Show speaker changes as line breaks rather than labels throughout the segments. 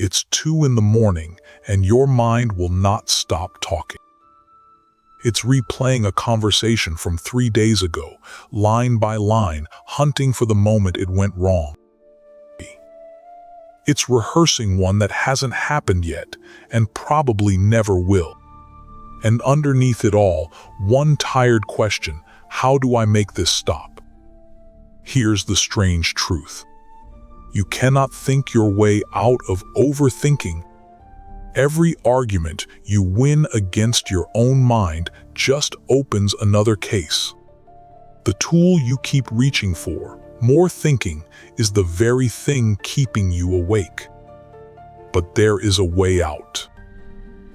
It's 2 in the morning and your mind will not stop talking. It's replaying a conversation from 3 days ago, line by line, hunting for the moment it went wrong. It's rehearsing one that hasn't happened yet and probably never will. And underneath it all, one tired question: how do I make this stop? Here's the strange truth. You cannot think your way out of overthinking. Every argument you win against your own mind just opens another case. The tool you keep reaching for, more thinking, is the very thing keeping you awake. But there is a way out.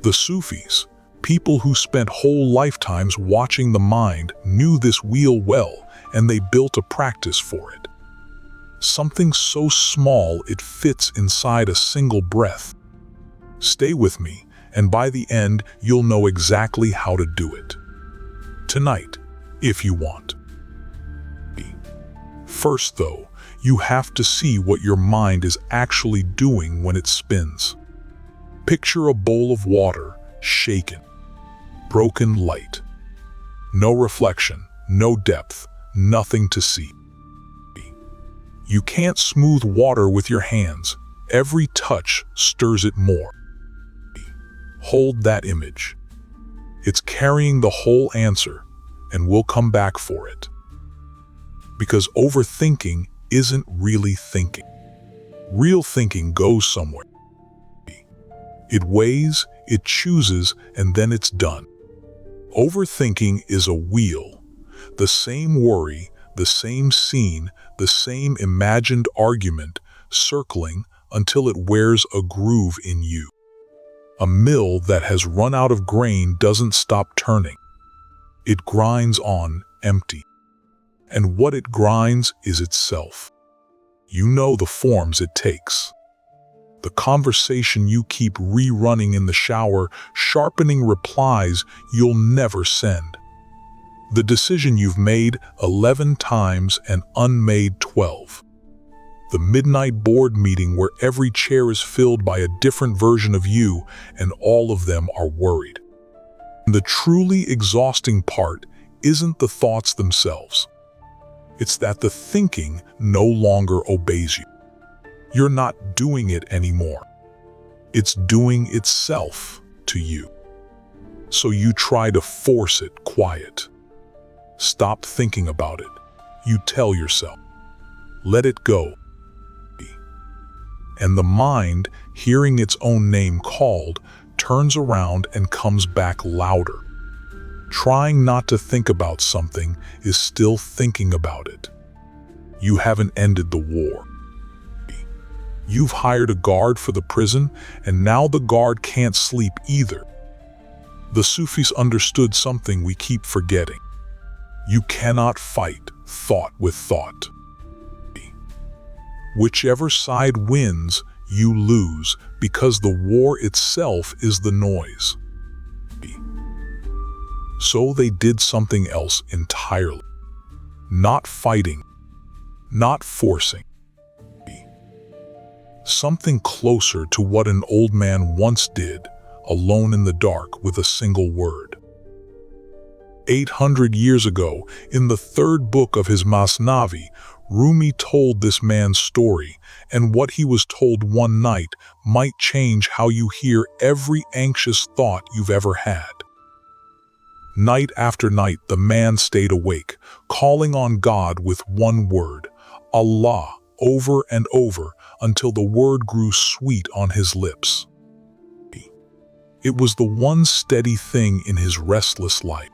The Sufis, people who spent whole lifetimes watching the mind, knew this wheel well, and they built a practice for it. Something so small it fits inside a single breath. Stay with me, and by the end, you'll know exactly how to do it. Tonight, if you want. First, though, you have to see what your mind is actually doing when it spins. Picture a bowl of water, shaken, broken light. No reflection, no depth, nothing to see. You can't smooth water with your hands. Every touch stirs it more. Hold that image. It's carrying the whole answer, and we'll come back for it. Because overthinking isn't really thinking. Real thinking goes somewhere. It weighs, it chooses, and then it's done. Overthinking is a wheel. The same worry, the same scene, the same imagined argument, circling until it wears a groove in you. A mill that has run out of grain doesn't stop turning. It grinds on, empty. And what it grinds is itself. You know the forms it takes. The conversation you keep rerunning in the shower, sharpening replies you'll never send. The decision you've made 11 times and unmade 12. The midnight board meeting where every chair is filled by a different version of you and all of them are worried. The truly exhausting part isn't the thoughts themselves. It's that the thinking no longer obeys you. You're not doing it anymore. It's doing itself to you. So you try to force it quiet. Stop thinking about it. You tell yourself. Let it go. And the mind, hearing its own name called, turns around and comes back louder. Trying not to think about something is still thinking about it. You haven't ended the war. You've hired a guard for the prison, and now the guard can't sleep either. The Sufis understood something we keep forgetting. You cannot fight thought with thought. Whichever side wins, you lose, because the war itself is the noise. So they did something else entirely. Not fighting, not forcing. Something closer to what an old man once did, alone in the dark with a single word. 800 years ago, in the 3rd book of his Masnavi, Rumi told this man's story, and what he was told one night might change how you hear every anxious thought you've ever had. Night after night, the man stayed awake, calling on God with one word, Allah, over and over, until the word grew sweet on his lips. It was the one steady thing in his restless life.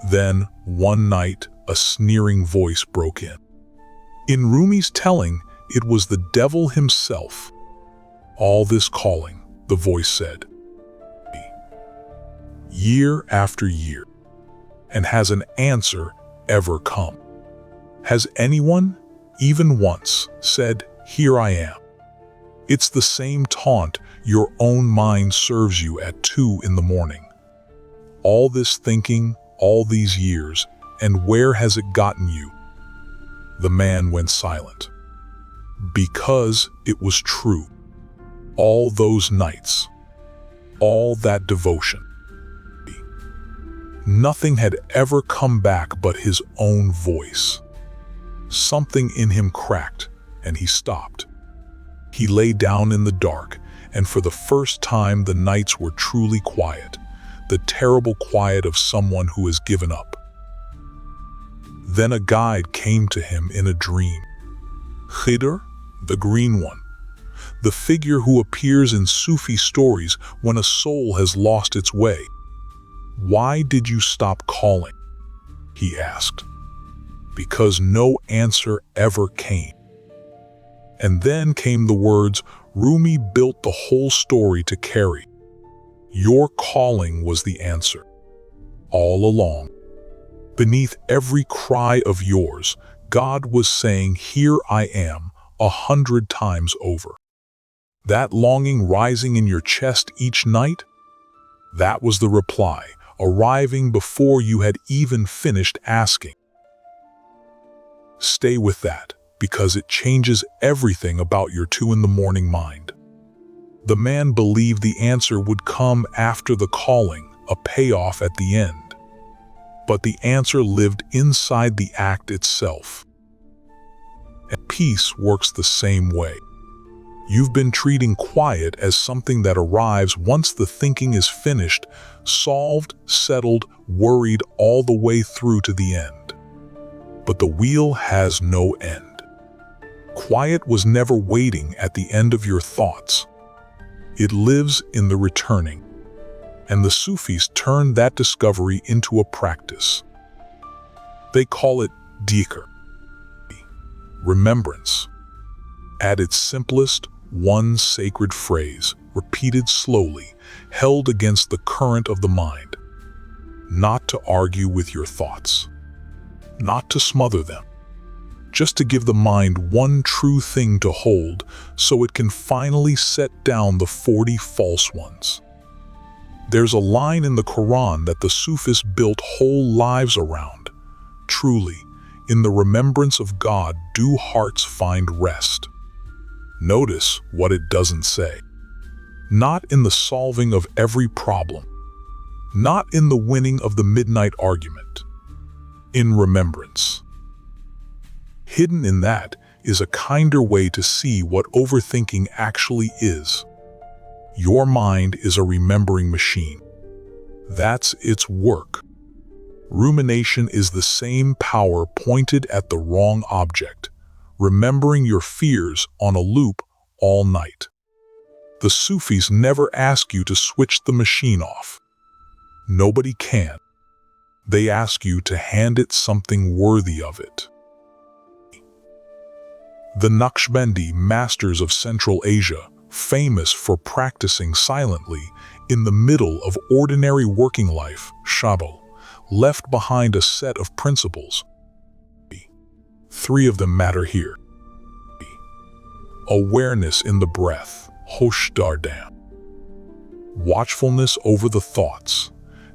Then, one night, a sneering voice broke in. In Rumi's telling, it was the devil himself. All this calling, the voice said. Year after year. And has an answer ever come? Has anyone, even once, said, "Here I am"? It's the same taunt your own mind serves you at 2 in the morning. All this thinking, all these years, and where has it gotten you? The man went silent. Because it was true. All those nights, all that devotion. Nothing had ever come back but his own voice. Something in him cracked, and he stopped. He lay down in the dark, and for the first time the nights were truly quiet, the terrible quiet of someone who has given up. Then a guide came to him in a dream. Dhikr, the green one, the figure who appears in Sufi stories when a soul has lost its way. "Why did you stop calling?" he asked. Because no answer ever came. And then came the words Rumi built the whole story to carry. Your calling was the answer. All along. Beneath every cry of yours, God was saying, "Here I am," 100 times over. That longing rising in your chest each night? That was the reply, arriving before you had even finished asking. Stay with that, because it changes everything about your 2 a.m. mind. The man believed the answer would come after the calling, a payoff at the end. But the answer lived inside the act itself. And peace works the same way. You've been treating quiet as something that arrives once the thinking is finished, solved, settled, worried all the way through to the end. But the wheel has no end. Quiet was never waiting at the end of your thoughts. It lives in the returning. And the Sufis turned that discovery into a practice. They call it Dhikr, remembrance. At its simplest, one sacred phrase, repeated slowly, held against the current of the mind. Not to argue with your thoughts. Not to smother them. Just to give the mind one true thing to hold so it can finally set down the 40 false ones. There's a line in the Qur'an that the Sufis built whole lives around. Truly, in the remembrance of God do hearts find rest. Notice what it doesn't say. Not in the solving of every problem. Not in the winning of the midnight argument. In remembrance. Hidden in that is a kinder way to see what overthinking actually is. Your mind is a remembering machine. That's its work. Rumination is the same power pointed at the wrong object, remembering your fears on a loop all night. The Sufis never ask you to switch the machine off. Nobody can. They ask you to hand it something worthy of it. The Naqshbandi masters of Central Asia, famous for practicing silently in the middle of ordinary working life, shabal, left behind a set of principles. 3 of them matter here. Awareness in the breath, hosh dardam. Watchfulness over the thoughts,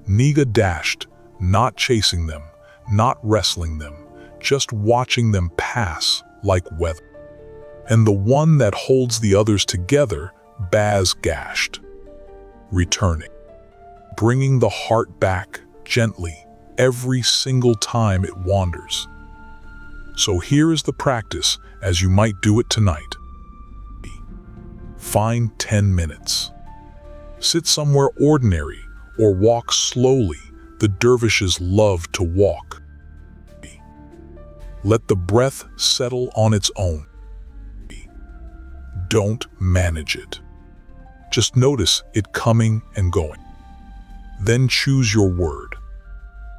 niga dashed, not chasing them, not wrestling them, just watching them pass like weather. And the one that holds the others together, baz gashed. Returning. Bringing the heart back gently every single time it wanders. So here is the practice as you might do it tonight. Find 10 minutes. Sit somewhere ordinary or walk slowly. The dervishes love to walk. Let the breath settle on its own. Don't manage it. Just notice it coming and going. Then choose your word.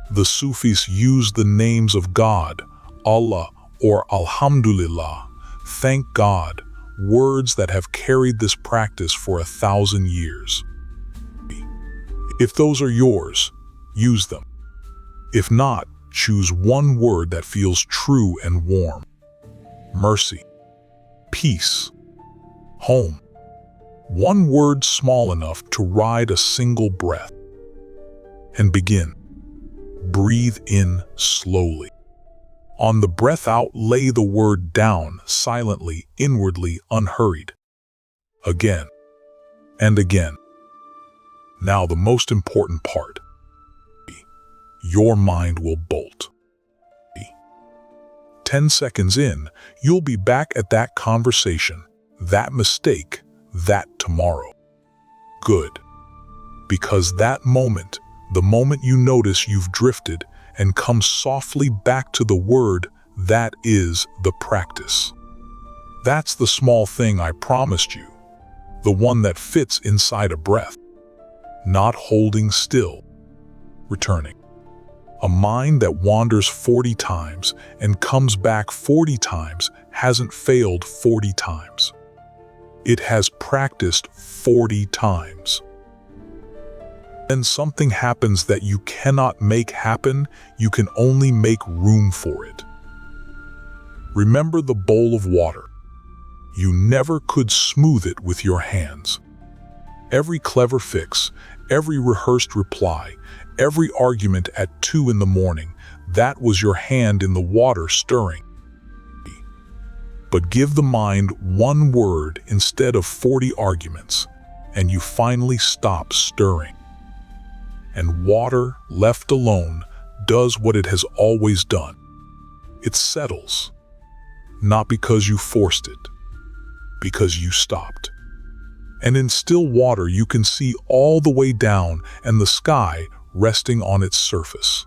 The Sufis use the names of God, Allah or Alhamdulillah, thank God, words that have carried this practice for 1,000 years. If those are yours, use them. If not, choose one word that feels true and warm. Mercy, peace, home. One word small enough to ride a single breath. And begin. Breathe in slowly. On the breath out, lay the word down, silently, inwardly, unhurried. Again and again. Now the most important part. Your mind will bolt. 10 seconds in, you'll be back at that conversation, that mistake, that tomorrow. Good. Because that moment, the moment you notice you've drifted and come softly back to the word, that is the practice. That's the small thing I promised you. The one that fits inside a breath. Not holding still. Returning. A mind that wanders 40 times and comes back 40 times hasn't failed 40 times. It has practiced 40 times. Then something happens that you cannot make happen, you can only make room for it. Remember the bowl of water. You never could smooth it with your hands. Every clever fix, every rehearsed reply, every argument at 2 in the morning, that was your hand in the water stirring. But give the mind one word instead of 40 arguments, and you finally stop stirring. And water, left alone, does what it has always done. It settles. Not because you forced it, because you stopped. And in still water you can see all the way down and the sky resting on its surface.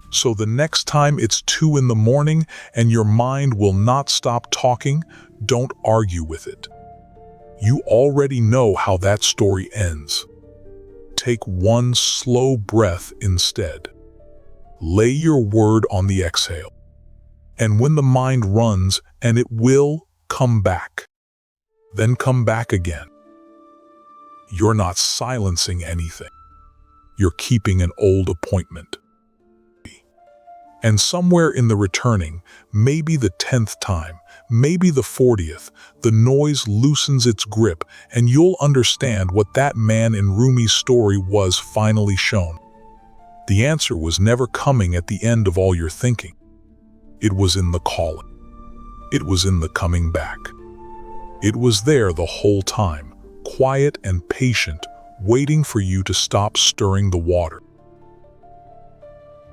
So the next time it's 2 in the morning and your mind will not stop talking, don't argue with it. You already know how that story ends. Take one slow breath instead. Lay your word on the exhale. And when the mind runs, and it will, come back. Then come back again. You're not silencing anything. You're keeping an old appointment. And somewhere in the returning, maybe the 10th time, maybe the 40th, the noise loosens its grip and you'll understand what that man in Rumi's story was finally shown. The answer was never coming at the end of all your thinking. It was in the calling. It was in the coming back. It was there the whole time, quiet and patient, waiting for you to stop stirring the water.